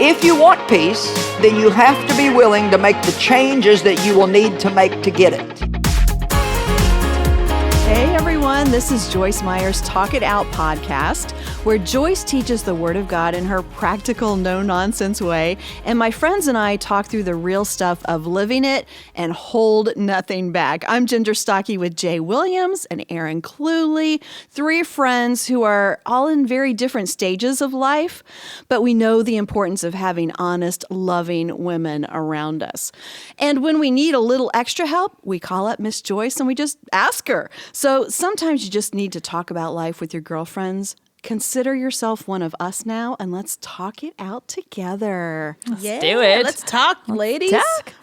If you want peace, then you have to be willing to make the changes that you will need to make to get it. Hey everyone, this is Joyce Meyer's Talk It Out podcast, where Joyce teaches the Word of God in her practical, no-nonsense way, and my friends and I talk through the real stuff of living it and hold nothing back. I'm Ginger Stocky with Jay Williams and Aaron Cluley, three friends who are all in very different stages of life, but we know the importance of having honest, loving women around us. And when we need a little extra help, we call up Miss Joyce and we just ask her. So sometimes you just need to talk about life with your girlfriends. Consider yourself one of us now, and let's talk it out together. Let's do it. Let's talk, ladies.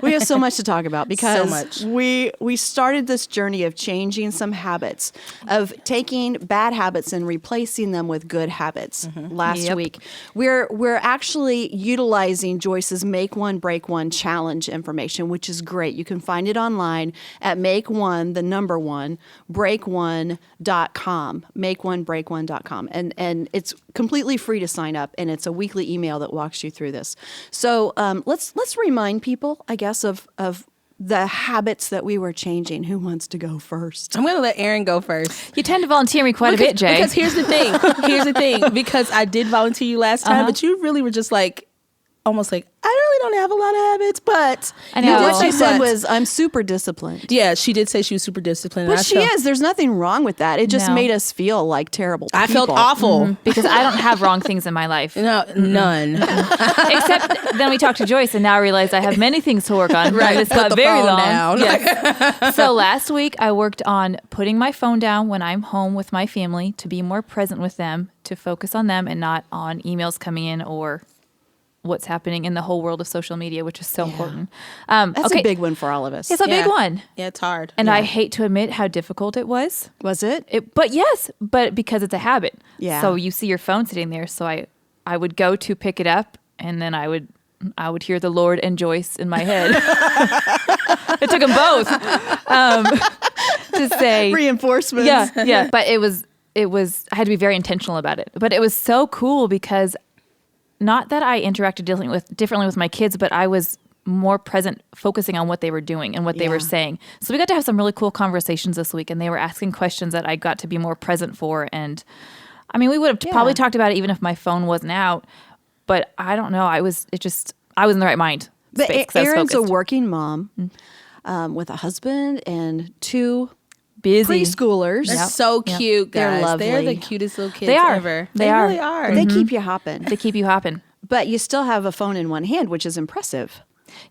We have so much to talk about because So much. we started this journey of changing some habits, of taking bad habits and replacing them with good habits last week. We're actually utilizing Joyce's Make One, Break One challenge information, which is great. You can find it online at breakonebreak1.com, makeonebreak1.com. And it's completely free to sign up, and it's a weekly email that walks you through this. So let's remind people, I guess, of the habits that we were changing. Who wants to go first? I'm going to let Aaron go first. You tend to volunteer me quite a bit, Jay. Because here's the thing. Because I did volunteer you last time, but you really were just like, almost like, I really don't have a lot of habits, but I know. What she said was, I'm super disciplined. Yeah, she did say she was super disciplined. But she is. There's nothing wrong with that. It just made us feel like terrible people. I felt awful. Because I don't have wrong things in my life. No, none. Except then we talked to Joyce, and now I realize I have many things to work on. Right, This put got the very phone long. down. Yes. So last week I worked on putting my phone down when I'm home with my family to be more present with them, to focus on them and not on emails coming in or what's happening in the whole world of social media, which is so important. That's a big one for all of us. It's a big one. Yeah, it's hard. And I hate to admit how difficult it was. Was it? But because it's a habit. Yeah. So you see your phone sitting there. So I would go to pick it up, and then I would hear the Lord and Joyce in my head. It took them both to say Reinforcements. Yeah. But it was I had to be very intentional about it. But it was so cool because not that I interacted differently with my kids, but I was more present, focusing on what they were doing and what they were saying. So we got to have some really cool conversations this week, and they were asking questions that I got to be more present for. And I mean, we would have probably talked about it even if my phone wasn't out, but I don't know. I was in the right mind. But space, Erin's a working mom with a husband and two busy preschoolers. They're so cute, guys. They're lovely. They're the cutest little kids They are. ever. They are. really are. They keep you hopping. They keep you hopping. But you still have a phone in one hand, which is impressive.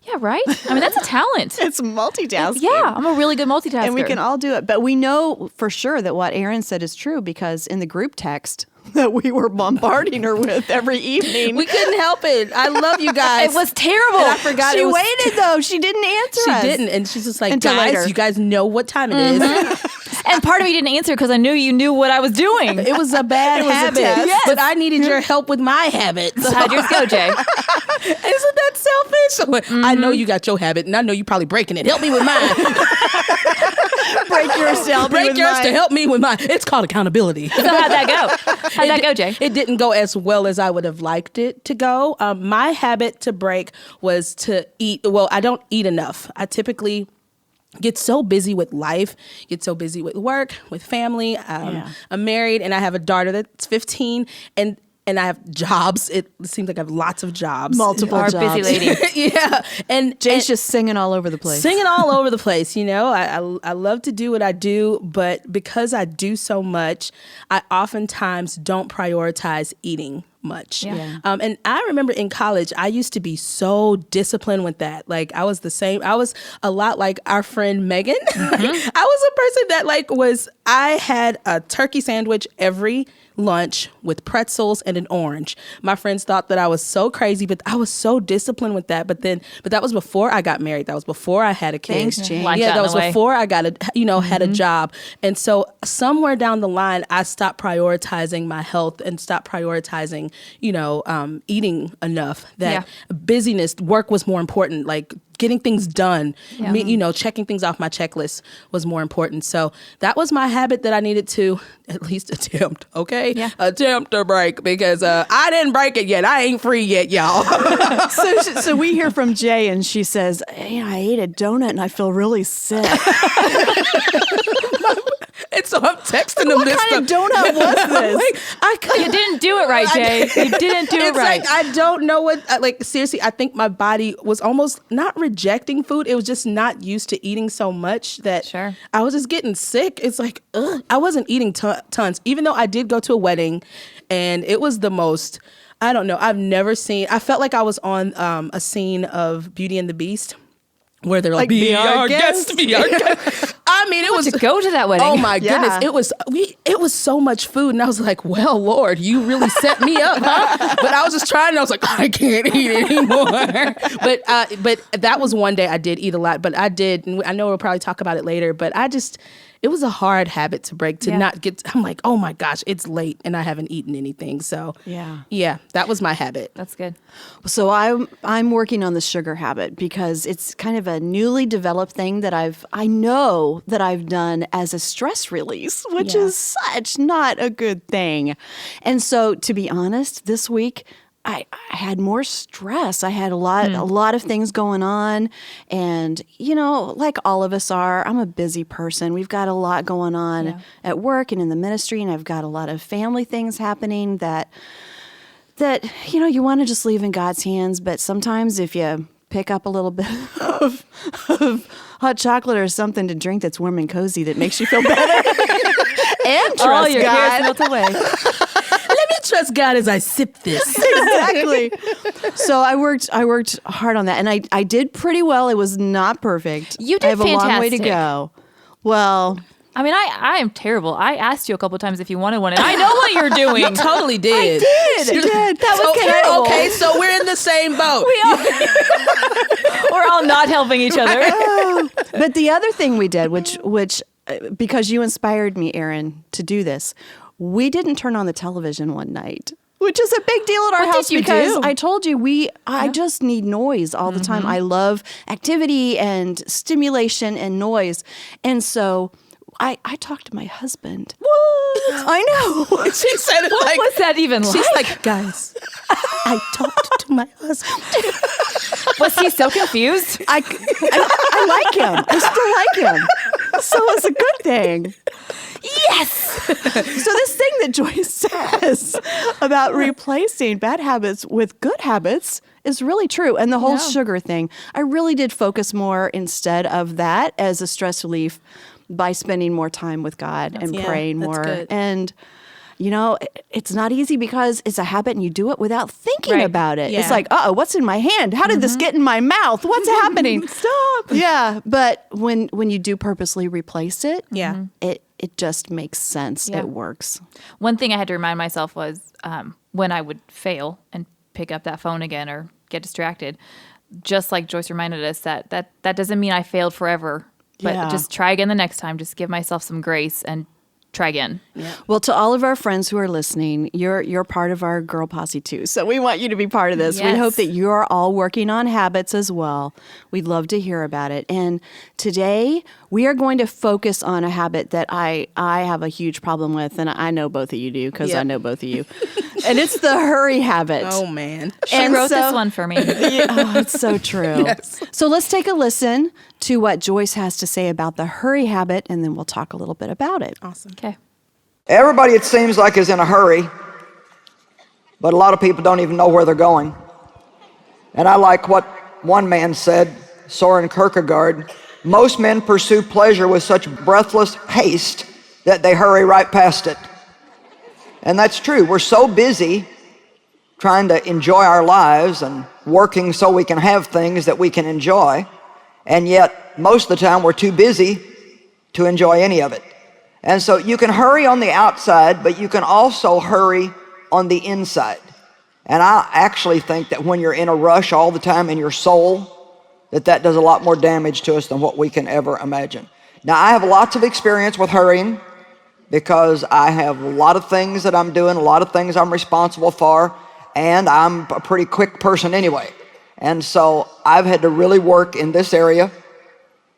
Yeah, right? I mean, that's a talent. It's multitasking. Yeah, I'm a really good multitasker. And we can all do it. But we know for sure that what Erin said is true because in the group text that we were bombarding her with every evening. We couldn't help it. I love you guys. It was terrible. And I forgot She it was waited though. She didn't answer She us. didn't. And she's just like, Until guys, later. you guys know what time it is. And part of me didn't answer because I knew you knew what I was doing. It was a bad was a habit. test. Yes. But I needed your help with my habits. So how'd yours go, Jay? Isn't that selfish? I know you got your habit, and I know you're probably breaking it. Help me with mine. Break yours to help me Break with yours mine. to help me with mine. It's called accountability. So how'd that go? How'd that go, Jay? It didn't go as well as I would have liked it to go. My habit to break was to eat. Well, I don't eat enough. I typically get so busy with life, get so busy with work, with family. I'm married and I have a daughter that's 15 and I have jobs. It seems like I have lots of jobs. Multiple Our jobs. busy lady. Yeah. And Jay's just singing all over the place. Singing all over the place, you know. I love to do what I do, but because I do so much, I oftentimes don't prioritize eating much. Yeah. And I remember in college, I used to be so disciplined with that. Like I was the same. I was a lot like our friend Megan. I was a person that I had a turkey sandwich every lunch with pretzels and an orange. My friends thought that I was so crazy, but I was so disciplined with that. But that was before I got married. That was before I had a kid. Thanks, Jane. Lunch Yeah, out that in was the way. before I got had a job. And so somewhere down the line, I stopped prioritizing my health and stopped prioritizing, eating enough. That busyness, work was more important. Like getting things done. Yeah. Me, checking things off my checklist was more important. So that was my habit that I needed to at least attempt, okay? Yeah. Attempt to break, because I didn't break it yet. I ain't free yet, y'all. So we hear from Jay, and she says, I ate a donut and I feel really sick. And so I'm texting them What this kind of stuff. donut was this? You didn't do it right, Jay. You didn't do it It's right. like, I don't know what, seriously, I think my body was almost not rejecting food. It was just not used to eating so much that Sure. I was just getting sick. It's like, ugh. I wasn't eating tons, even though I did go to a wedding, and it was the most, I don't know, I felt like I was on a scene of Beauty and the Beast, where they're like, be our guest, be our guest. I mean, it was to go to that wedding. Oh my Yeah. goodness, it was so much food, and I was like, well, Lord, you really set me up, huh? But I was just trying, and I was like, I can't eat anymore. But that was one day I did eat a lot, but I did, and I know we'll probably talk about it later, but it was a hard habit to break, to not get, I'm like, oh my gosh, it's late and I haven't eaten anything. So yeah, that was my habit. That's good. So I'm working on the sugar habit, because it's kind of a newly developed thing that I know that I've done as a stress release, which is such not a good thing. And so, to be honest, this week I had more stress. I had a lot of things going on, and like all of us are, I'm a busy person. We've got a lot going on at work and in the ministry, and I've got a lot of family things happening that you want to just leave in God's hands. But sometimes if you pick up a little bit of hot chocolate or something to drink that's warm and cozy, that makes you feel better. And trust All your God. cares melt away. Let me trust God as I sip this. Exactly. So I worked hard on that, and I did pretty well. It was not perfect. You did I have a long way to fantastic. go. Well, I mean, I am terrible. I asked you a couple times if you wanted one, and I know what you're doing. You totally did. I did. That was terrible. Okay, so we're in the same boat. We're all not helping each other. But the other thing we did, which because you inspired me, Aaron, to do this, we didn't turn on the television one night, which is a big deal at our What house, did you because do? I told you I just need noise all the time. I love activity and stimulation and noise. And so I talked to my husband. What? I know. She said it What was that even like? She's like, guys, I talked to my husband. Was he so confused? I like him. I still like him. So it's a good thing. Yes. So this thing that Joyce says about replacing bad habits with good habits is really true. And the whole sugar thing, I really did focus more instead of that as a stress relief by spending more time with God and praying more. Good. And it's not easy, because it's a habit and you do it without thinking about it. Yeah. It's like, what's in my hand? How did this get in my mouth? What's happening? Stop. Yeah. But when you do purposely replace it, it just makes sense. Yeah. It works. One thing I had to remind myself was when I would fail and pick up that phone again or get distracted, just like Joyce reminded us, that doesn't mean I failed forever, but just try again the next time. Just give myself some grace and try again. Yeah. Well, to all of our friends who are listening, you're part of our girl posse too. So we want you to be part of this. Yes. We hope that you're all working on habits as well. We'd love to hear about it. And today we are going to focus on a habit that I have a huge problem with, and I know both of you do, because I know both of you. And it's the hurry habit. Oh, man. She wrote this one for me. It's so true. Yes. So let's take a listen to what Joyce has to say about the hurry habit, and then we'll talk a little bit about it. Awesome. Okay. Everybody, it seems like, is in a hurry, but a lot of people don't even know where they're going. And I like what one man said, Soren Kierkegaard: most men pursue pleasure with such breathless haste that they hurry right past it. And that's true. We're so busy trying to enjoy our lives and working so we can have things that we can enjoy, and yet most of the time we're too busy to enjoy any of it. And so you can hurry on the outside, but you can also hurry on the inside. And I actually think that when you're in a rush all the time in your soul, that does a lot more damage to us than what we can ever imagine. Now, I have lots of experience with hurrying, because I have a lot of things that I'm doing, a lot of things I'm responsible for, and I'm a pretty quick person anyway. And so I've had to really work in this area,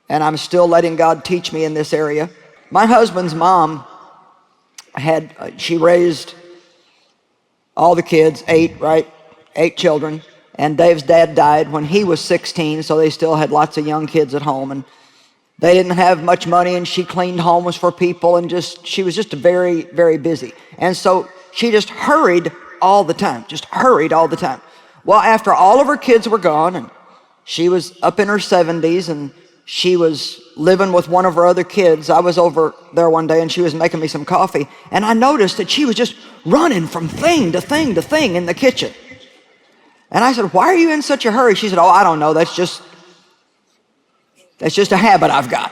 and I'm still letting God teach me in this area. My husband's mom she raised all the kids, 8, right? 8 children. And Dave's dad died when he was 16, so they still had lots of young kids at home. And they didn't have much money, and she cleaned homes for people, and she was just very, very busy. And so she just hurried all the time, Well, after all of her kids were gone, and she was up in her 70s, and she was living with one of her other kids, I was over there one day, and she was making me some coffee, and I noticed that she was just running from thing to thing to thing in the kitchen. And I said, why are you in such a hurry? She said, I don't know, that's just a habit I've got.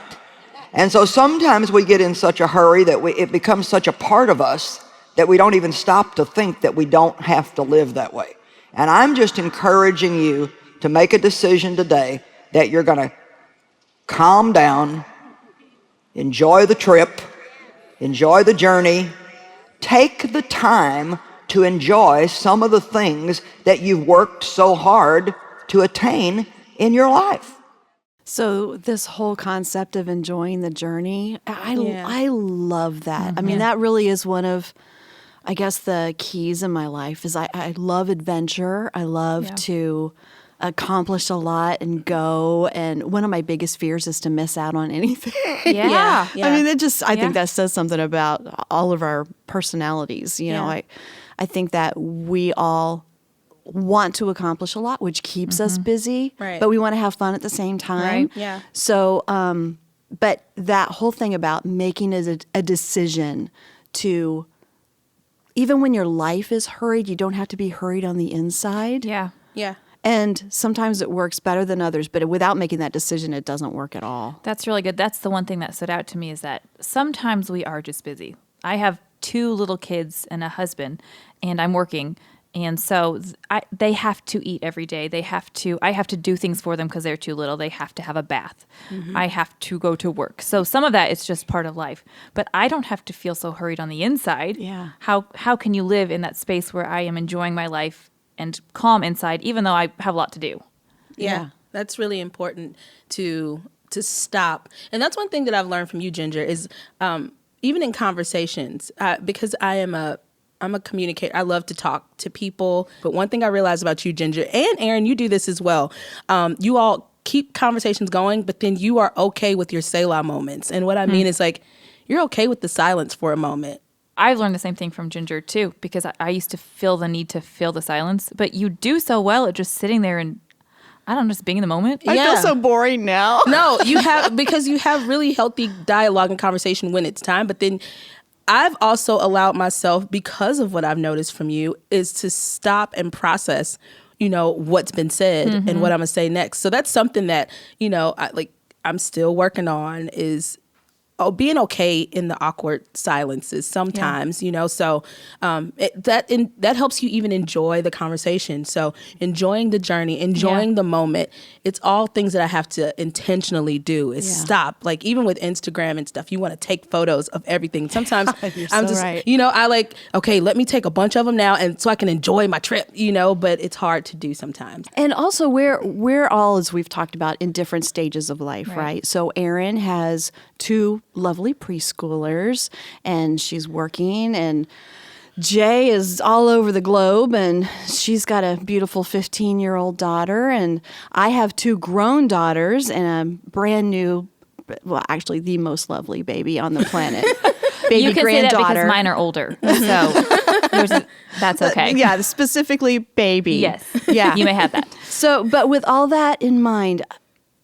And so sometimes we get in such a hurry that it becomes such a part of us that we don't even stop to think that we don't have to live that way. And I'm just encouraging you to make a decision today that you're going to calm down, enjoy the trip, enjoy the journey, take the time to enjoy some of the things that you've worked so hard to attain in your life. So this whole concept of enjoying the journey, I love that. I mean, that really is one of, I guess, the keys in my life is I love adventure. I love to accomplish a lot and go. And one of my biggest fears is to miss out on anything. Yeah. I mean, I think that says something about all of our personalities. You know, I think that we all want to accomplish a lot, which keeps us busy, but we want to have fun at the same time. Right. Yeah. So, but that whole thing about making a decision to, even when your life is hurried, you don't have to be hurried on the inside. Yeah. Yeah. And sometimes it works better than others, but without making that decision, it doesn't work at all. That's really good. That's the one thing that stood out to me is that sometimes we are just busy. I have 2 little kids and a husband, and I'm working. And so they have to eat every day. I have to do things for them because they're too little. They have to have a bath. I have to go to work. So some of that is just part of life. But I don't have to feel so hurried on the inside. Yeah. How can you live in that space where I am enjoying my life and calm inside, even though I have a lot to do? Yeah. That's really important to stop. And that's one thing that I've learned from you, Ginger, is even in conversations, because I'm a communicator. I love to talk to people. But one thing I realized about you, Ginger, and Aaron, you do this as well. You all keep conversations going, but then you are okay with your Selah moments. And what I mean is like, you're okay with the silence for a moment. I've learned the same thing from Ginger too, because I used to feel the need to fill the silence, but you do so well at just sitting there and, I don't know, just being in the moment. I feel so boring now. No, because you have really healthy dialogue and conversation when it's time, but then I've also allowed myself, because of what I've noticed from you, is to stop and process, what's been said and what I'm gonna say next. So that's something that, I'm still working on is being okay in the awkward silences sometimes, so that helps you even enjoy the conversation. So enjoying the journey, enjoying the moment, it's all things that I have to intentionally do is stop. Like even with Instagram and stuff, you want to take photos of everything. Sometimes I'm just, I okay, let me take a bunch of them now and so I can enjoy my trip, but it's hard to do sometimes. And also we're all, as we've talked about, in different stages of life, right? So Erin has 2 lovely preschoolers and she's working, and Jay is all over the globe and she's got a beautiful 15-year-old daughter, and I have 2 grown daughters and a brand new, well, actually the most lovely baby on the planet. Baby you can granddaughter. say that because mine are older, so that's okay. Yeah, specifically baby. Yes, yeah, you may have that. So, but with all that in mind,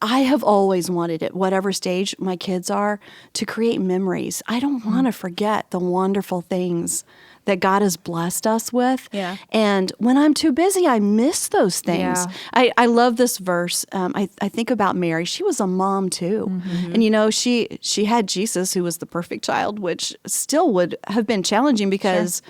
I have always wanted, at whatever stage my kids are, to create memories. I don't want to forget the wonderful things that God has blessed us with. Yeah. And when I'm too busy, I miss those things. Yeah. I love this verse. I think about Mary. She was a mom too. Mm-hmm. And she had Jesus, who was the perfect child, which still would have been challenging because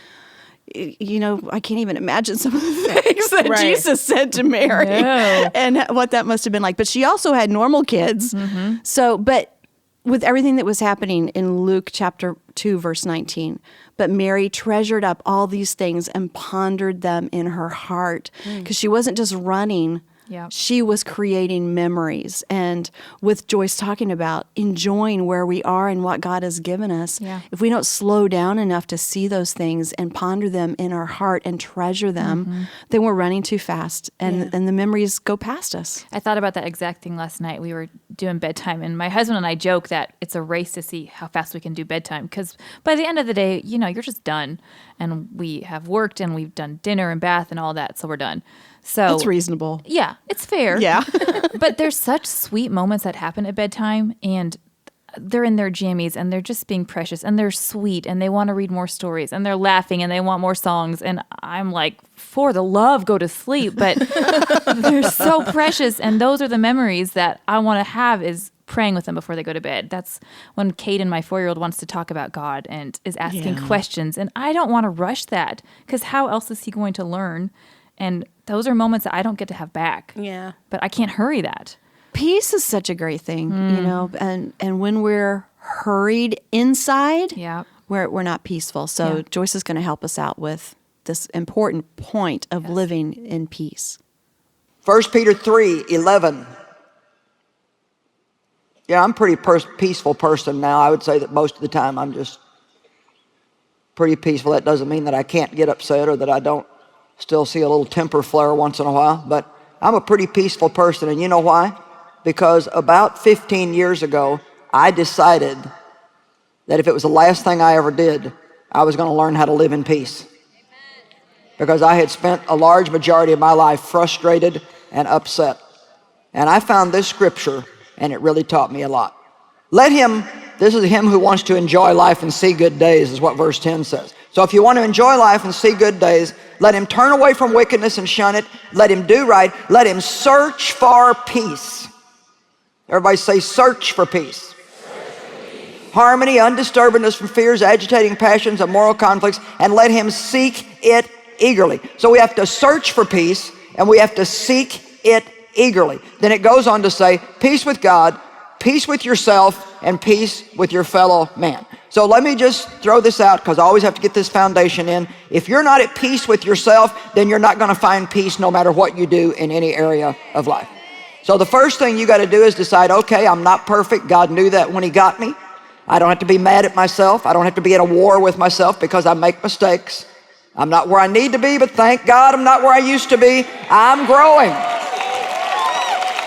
I can't even imagine some of the things that Jesus said to Mary and what that must have been like. But she also had normal kids. Mm-hmm. So, but with everything that was happening in Luke chapter 2, verse 19, but Mary treasured up all these things and pondered them in her heart, because she wasn't just running Yeah. She was creating memories. And with Joyce talking about enjoying where we are and what God has given us, Yeah. if we don't slow down enough to see those things and ponder them in our heart and treasure them, then we're running too fast and the memories go past us. I thought about that exact thing last night. We were doing bedtime, and my husband and I joke that it's a race to see how fast we can do bedtime, because by the end of the day, you're just done. And we have worked, and we've done dinner and bath and all that, so we're done. So That's reasonable. Yeah, it's fair. Yeah. But there's such sweet moments that happen at bedtime, and they're in their jammies, and they're just being precious, and they're sweet, and they want to read more stories, and they're laughing, and they want more songs. And I'm like, for the love, go to sleep. But they're so precious, and those are the memories that I want to have, is praying with them before they go to bed. That's when Caden, my 4-year-old, wants to talk about God and is asking questions. And I don't want to rush that, because how else is he going to learn? And those are moments that I don't get to have back. Yeah. But I can't hurry that. Peace is such a great thing, and when we're hurried inside, Yeah. we're not peaceful. So Yeah. Joyce is going to help us out with this important point of living in peace. 1 Peter 3:11. Yeah, I'm a pretty peaceful person now. I would say that most of the time I'm just pretty peaceful. That doesn't mean that I can't get upset or that I don't still see a little temper flare once in a while, but I'm a pretty peaceful person. And you know why? Because about 15 years ago, I decided that if it was the last thing I ever did, I was going to learn how to live in peace. Because I had spent a large majority of my life frustrated and upset. And I found this scripture, and it really taught me a lot. This is him who wants to enjoy life and see good days, is what verse 10 says. So if you want to enjoy life and see good days, let him turn away from wickedness and shun it. Let him do right. Let him search for peace. Everybody say, search for peace. Harmony, undisturbedness from fears, agitating passions, and moral conflicts, and let him seek it eagerly. So we have to search for peace, and we have to seek it eagerly. Then it goes on to say, peace with God, peace with yourself, and peace with your fellow man. So let me just throw this out, because I always have to get this foundation in. If you're not at peace with yourself, then you're not going to find peace no matter what you do in any area of life. So the first thing you got to do is decide, okay, I'm not perfect. God knew that when he got me. I don't have to be mad at myself. I don't have to be in a war with myself because I make mistakes. I'm not where I need to be, but thank God I'm not where I used to be. I'm growing.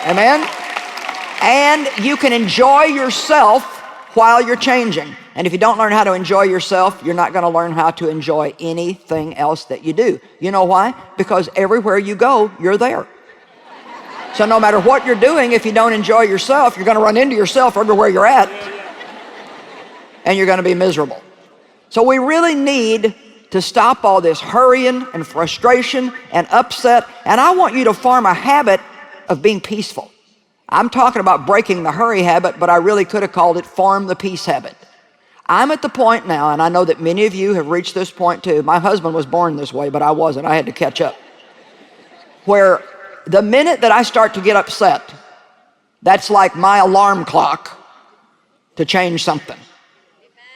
Amen? And you can enjoy yourself while you're changing. And if you don't learn how to enjoy yourself, you're not going to learn how to enjoy anything else that you do. You know why? Because everywhere you go, you're there. So no matter what you're doing, if you don't enjoy yourself, you're going to run into yourself everywhere you're at. And you're going to be miserable. So we really need to stop all this hurrying and frustration and upset. And I want you to form a habit of being peaceful. I'm talking about breaking the hurry habit, but I really could have called it form the peace habit. I'm at the point now, and I know that many of you have reached this point too. My husband was born this way, but I wasn't. I had to catch up. Where the minute that I start to get upset, that's like my alarm clock to change something.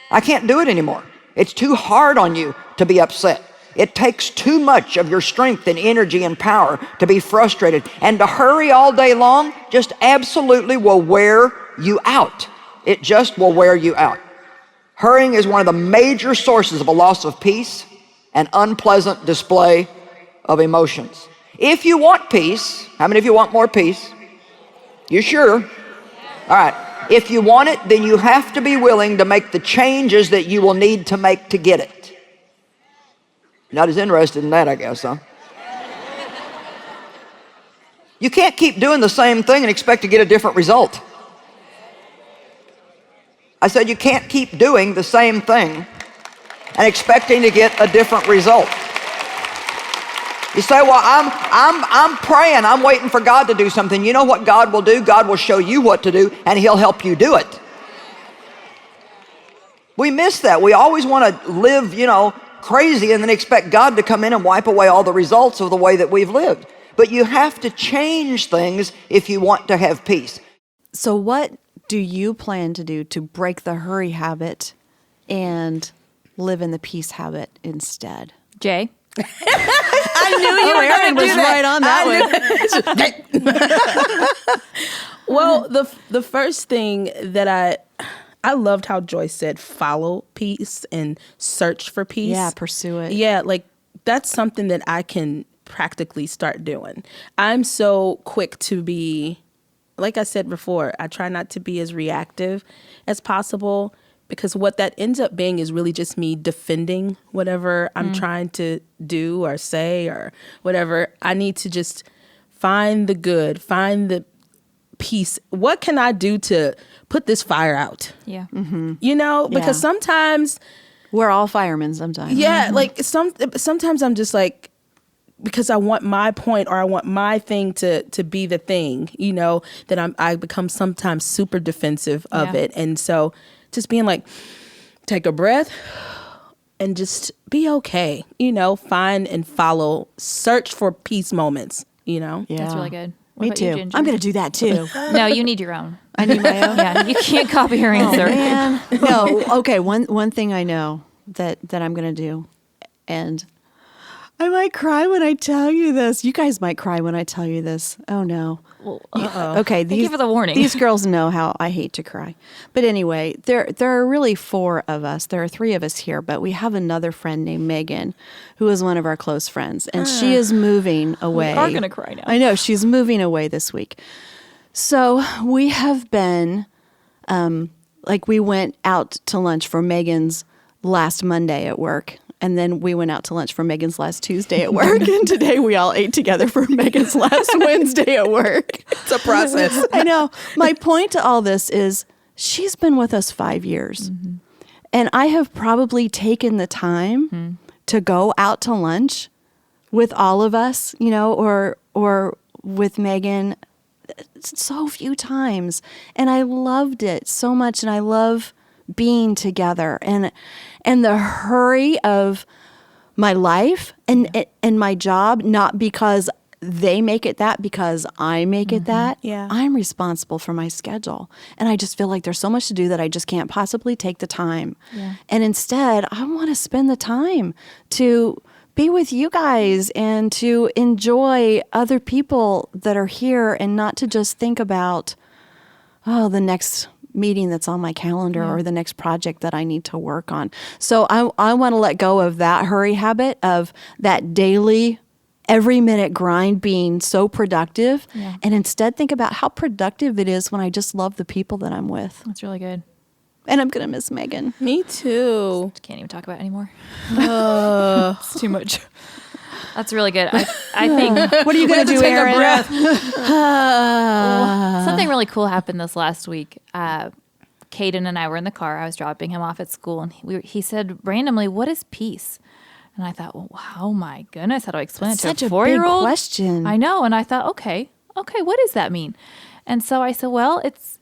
I can't do it anymore. It's too hard on you to be upset. It takes too much of your strength and energy and power to be frustrated. And to hurry all day long just absolutely will wear you out. It just will wear you out. Hurrying is one of the major sources of a loss of peace and unpleasant display of emotions. If you want peace, how many of you want more peace? You sure? All right. If you want it, then you have to be willing to make the changes that you will need to make to get it. Not as interested in that, I guess, huh? You can't keep doing the same thing and expect to get a different result. I said you can't keep doing the same thing and expecting to get a different result. You say, well, I'm praying, I'm waiting for God to do something. You know what God will do? God will show you what to do, and he'll help you do it. We miss that. We always want to live, crazy and then expect God to come in and wipe away all the results of the way that we've lived. But you have to change things if you want to have peace. So what do you plan to do to break the hurry habit and live in the peace habit instead? Jay, I knew you were Aaron going to was do that. right on that one. Well, the first thing that I loved how Joyce said, follow peace and search for peace. Yeah, pursue it. Yeah, like that's something that I can practically start doing. I'm so quick to be, like I said before, I try not to be as reactive as possible, because what that ends up being is really just me defending whatever I'm trying to do or say or whatever. I need to just find the good, find the peace. What can I do to put this fire out? Yeah. You know, because Yeah. sometimes, We're all firemen sometimes. like sometimes I'm just like, because I want my point or I want my thing to be the thing, you know, that I become sometimes super defensive of Yeah. it. And so just being like, take a breath and just be okay, you know, find and follow, search for peace moments, you know? Yeah. That's really good. What Me about you, too. Ginger? I'm going to do that too. No, you need your own. I need my own. Yeah, you can't copy her answer. Man. No. Okay. One thing I know that I'm going to do, and I might cry when I tell you this. You guys might cry when I tell you this. Oh no. Well, Okay. Thank you for the warning. These girls know how I hate to cry. But anyway, there are really 4 of us. There are 3 of us here, but we have another friend named Megan, who is one of our close friends, and she is moving away. We are gonna cry now. I know, she's moving away this week. So we have been, like, we went out to lunch for Megan's last Monday at work. And then we went out to lunch for Megan's last Tuesday at work. And today we all ate together for Megan's last Wednesday at work. It's a process. I know. My point to all this is she's been with us 5 years. And I have probably taken the time to go out to lunch with all of us, you know, or with Megan so few times. And I loved it so much. And I love being together, and the hurry of my life and my job, not because they make it that, because I make it that. Yeah. I'm responsible for my schedule. And I just feel like there's so much to do that I just can't possibly take the time. Yeah. And instead, I want to spend the time to be with you guys and to enjoy other people that are here, and not to just think about, oh, the next meeting that's on my calendar or the next project that I need to work on. So I want to let go of that hurry habit, of that daily, every minute grind being so productive, and instead think about how productive it is when I just love the people that I'm with. That's really good. And I'm going to miss Megan. Me too. Can't even talk about it anymore. It's too much. That's really good. I think What are you going to do, take a Aaron? breath. something really cool happened this last week. Caden and I were in the car. I was dropping him off at school, and he said randomly, "What is peace?" And I thought, well, oh my goodness, how do I explain That's it such to a a big 4-year-old? question. I know. And I thought, okay, what does that mean? And so I said, well, it's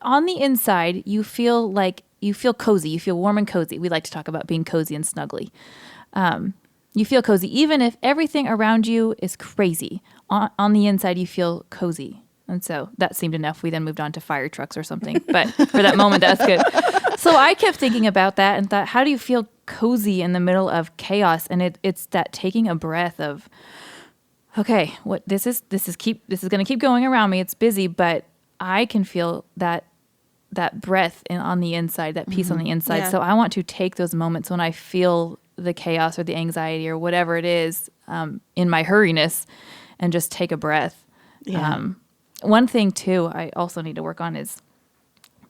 on the inside, you feel cozy. You feel warm and cozy. We like to talk about being cozy and snuggly. You feel cozy, even if everything around you is crazy. On the inside, you feel cozy. And so that seemed enough. We then moved on to fire trucks or something. But for that moment, that's good. So I kept thinking about that and thought, how do you feel cozy in the middle of chaos? And it's that taking a breath of, okay, what this is going to keep going around me. It's busy, but I can feel that breath on the inside, that peace on the inside. Yeah. So I want to take those moments when I feel the chaos or the anxiety or whatever it is in my hurriness, and just take a breath. Yeah. One thing too, I also need to work on is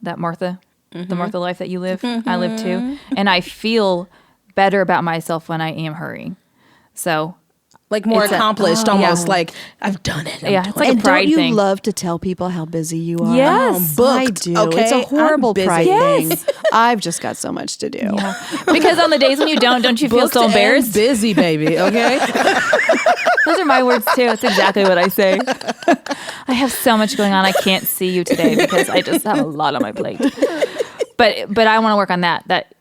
that Martha, the Martha life that you live, I live too. And I feel better about myself when I am hurrying. So Like more It's accomplished, yeah. almost like I've done it. Yeah, it's like And a pride don't you thing. love to tell people how busy you are? Yes. I Booked, do. okay? It's a horrible I'm busy. pride Yes. thing. I've just got so much to do. Yeah. Because on the days when you don't you feel Booked so and embarrassed? busy, baby. Okay. Those are my words too. It's exactly what I say. I have so much going on. I can't see you today because I just have a lot on my plate. But I want to work on that. That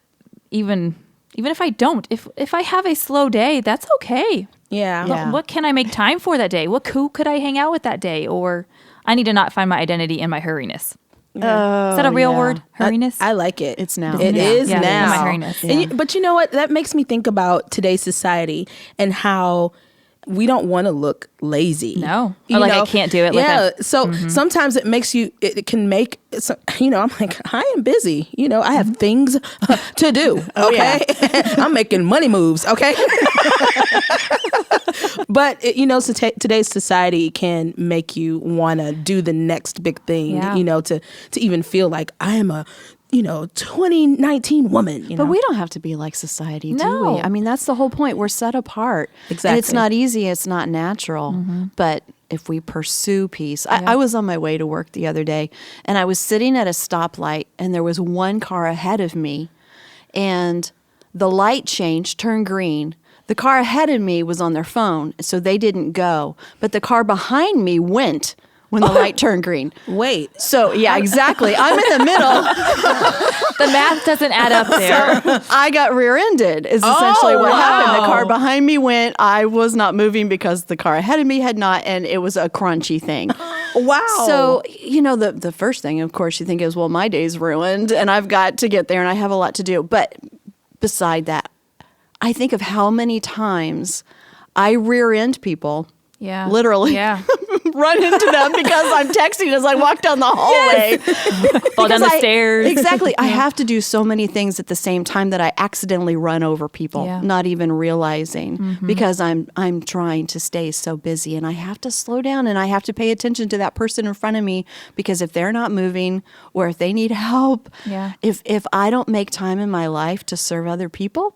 even if I don't, if I have a slow day, that's okay. Yeah. Yeah. What can I make time for that day? Who could I hang out with that day? Or I need to not find my identity in my hurriness. Is that a real word? Hurriness? I like it. It's now. It is Yeah, now. my hurriness. And but you know what? That makes me think about today's society and how we don't want to look lazy. No. You Or like, I know? can't do it. Like Yeah. So sometimes it makes you, it can make, I'm like, I am busy. I have things to do. Okay. I'm making money moves. Okay. But, so today's society can make you want to do the next big thing, Yeah. to even feel like I am a, 2019 woman. But we don't have to be like society, do No. we? I mean, that's the whole point. We're set apart. Exactly. And it's not easy. It's not natural. But if we pursue peace. I was on my way to work the other day, and I was sitting at a stoplight, and there was one car ahead of me, and the light changed, turned green. The car ahead of me was on their phone, so they didn't go. But the car behind me went when the light turned green. Wait. So, yeah, exactly. I'm in the middle. The math doesn't add up there. I got rear-ended is essentially what happened. The wow. car behind me went. I was not moving because the car ahead of me had not, and it was a crunchy thing. Wow. So, the first thing, of course, you think is, well, my day's ruined, and I've got to get there, and I have a lot to do. But beside that, I think of how many times I rear-end people. Yeah. Literally. Yeah. Run into them because I'm texting as I walk down the hallway. Fall down the Because stairs. Exactly. I have to do so many things at the same time that I accidentally run over people, Yeah. not even realizing because I'm trying to stay so busy, and I have to slow down, and I have to pay attention to that person in front of me, because if they're not moving or if they need help, Yeah. if I don't make time in my life to serve other people,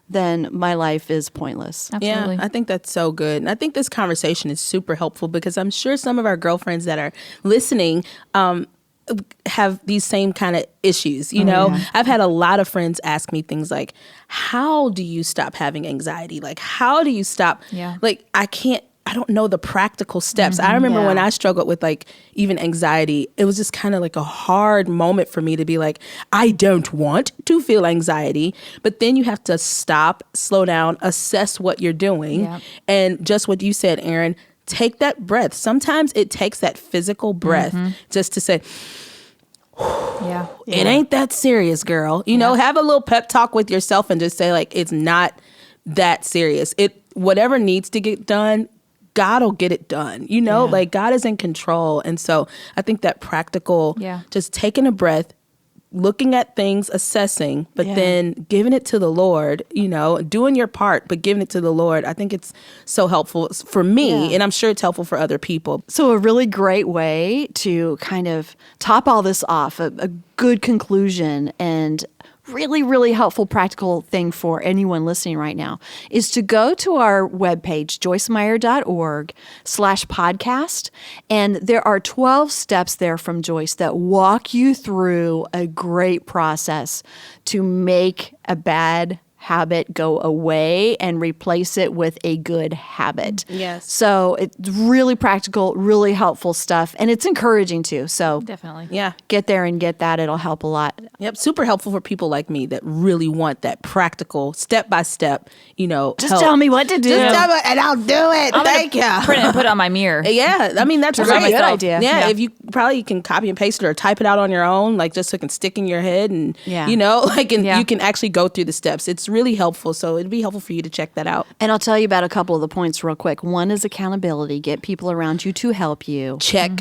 then my life is pointless. Absolutely. Yeah, I think that's so good. And I think this conversation is super helpful because I'm sure some of our girlfriends that are listening have these same kind of issues. I've had a lot of friends ask me things like, how do you stop having anxiety? Like, how do you stop? Yeah. Like, I don't know the practical steps. I remember when I struggled with like even anxiety, it was just kind of like a hard moment for me to be like, I don't want to feel anxiety. But then you have to stop, slow down, assess what you're doing. Yeah. And just what you said, Aaron, take that breath. Sometimes it takes that physical breath just to say, Yeah. it ain't that serious, girl. Have a little pep talk with yourself and just say like, it's not that serious. Whatever needs to get done, God will get it done. Like God is in control. And so I think that practical, just taking a breath, looking at things, assessing, but then giving it to the Lord, doing your part, but giving it to the Lord. I think it's so helpful for me, and I'm sure it's helpful for other people. So a really great way to kind of top all this off, a good conclusion and really, really helpful practical thing for anyone listening right now is to go to our webpage, joycemeyer.org/podcast. And there are 12 steps there from Joyce that walk you through a great process to make a bad habit go away and replace it with a good habit. Yes. So it's really practical, really helpful stuff. And it's encouraging too. So Definitely. Yeah. get there and get that. It'll help a lot. Yep. Super helpful for people like me that really want that practical step-by-step, Just help. tell me what to do. Just tell me and I'll do it. Thank you. Print it and put it on my mirror. Yeah, I mean that's Turn great. on myself. idea. Yeah, Yeah. if you probably can copy and paste it or type it out on your own, like just so it can stick in your head, and Yeah. you can actually go through the steps. It's really helpful. So it'd be helpful for you to check that out. And I'll tell you about a couple of the points real quick. One is accountability. Get people around you to help you. Check.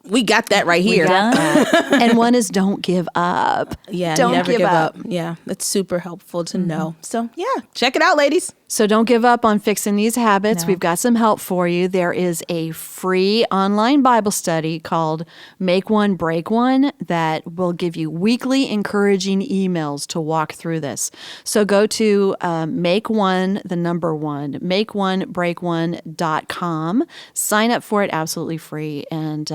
We got that right here. And one is don't give up. Yeah, don't never give up. Yeah, that's super helpful to know. So yeah, check it out, ladies. So don't give up on fixing these habits. No. We've got some help for you. There is a free online Bible study called Make One, Break One that will give you weekly encouraging emails to walk through this. So go to makeonebreakone.com. Sign up for it absolutely free and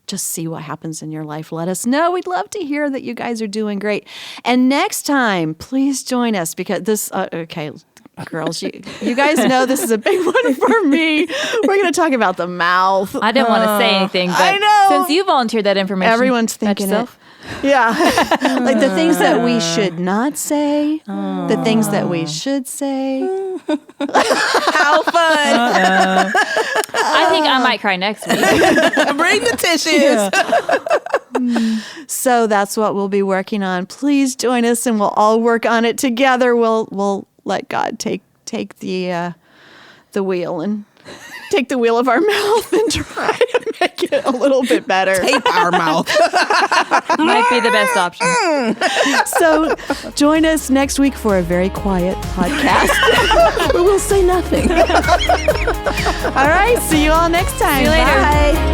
just see what happens in your life. Let us know. We'd love to hear that you guys are doing great. And next time, please join us because this, okay, girls, you guys know this is a big one for me. We're going to talk about the mouth. I didn't want to say anything, but I know. since you volunteered that information, Everyone's about thinking yourself, it. Yeah. Like the things that we should not say, the things that we should say. How fun! I think I might cry next week. Bring the tissues. So that's what we'll be working on. Please join us, and we'll all work on it together. We'll let God take the wheel and take the wheel of our mouth and try to make it a little bit better. Tape our mouth. Might be the best option. So join us next week for a very quiet podcast. We will say nothing. All right. See you all next time. See you later. Bye.